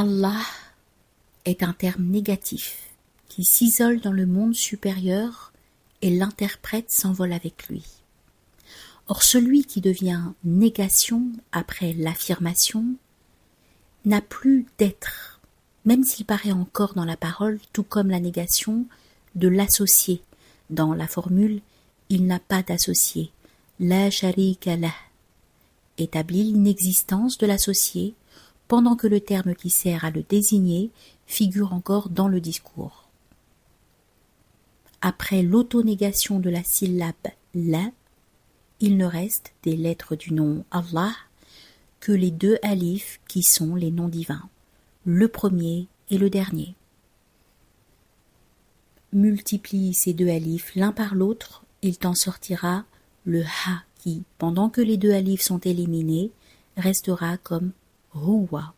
Allah est un terme négatif qui s'isole dans le monde supérieur et l'interprète s'envole avec lui. Or celui qui devient négation après l'affirmation n'a plus d'être, même s'il paraît encore dans la parole, tout comme la négation de l'associé. Dans la formule « il n'a pas d'associé », la sharika lah, établit l'inexistence de l'associé, pendant que le terme qui sert à le désigner figure encore dans le discours. Après l'autonégation de la syllabe « la », il ne reste des lettres du nom Allah que les deux alifs qui sont les noms divins, le premier et le dernier. Multiplie ces deux alifs l'un par l'autre, il t'en sortira le ha qui, pendant que les deux alifs sont éliminés, restera comme Huwa.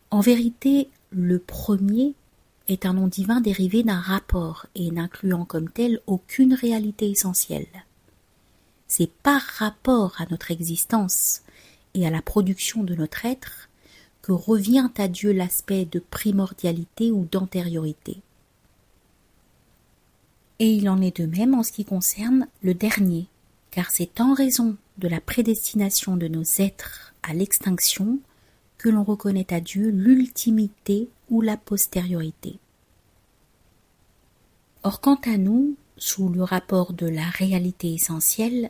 En vérité, le premier est un nom divin dérivé d'un rapport et n'incluant comme tel aucune réalité essentielle. C'est par rapport à notre existence et à la production de notre être que revient à Dieu l'aspect de primordialité ou d'antériorité. Et il en est de même en ce qui concerne le dernier, car c'est en raison de la prédestination de nos êtres à l'extinction que l'on reconnaît à Dieu l'ultimité ou la postériorité. Or, quant à nous, sous le rapport de la réalité essentielle,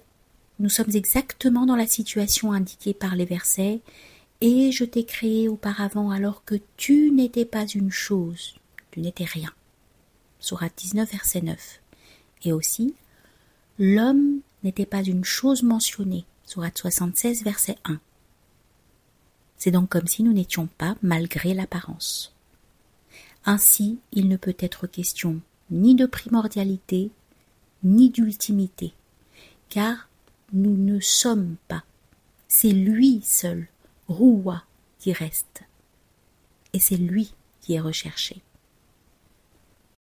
nous sommes exactement dans la situation indiquée par les versets « Et je t'ai créé auparavant alors que tu n'étais pas une chose, tu n'étais rien » Sourate 19, verset 9. Et aussi « L'homme n'était pas une chose mentionnée » Sourate 76, verset 1. C'est donc comme si nous n'étions pas malgré l'apparence. Ainsi, il ne peut être question ni de primordialité, ni d'ultimité, car nous ne sommes pas. C'est lui seul, Huwa, qui reste. Et c'est lui qui est recherché.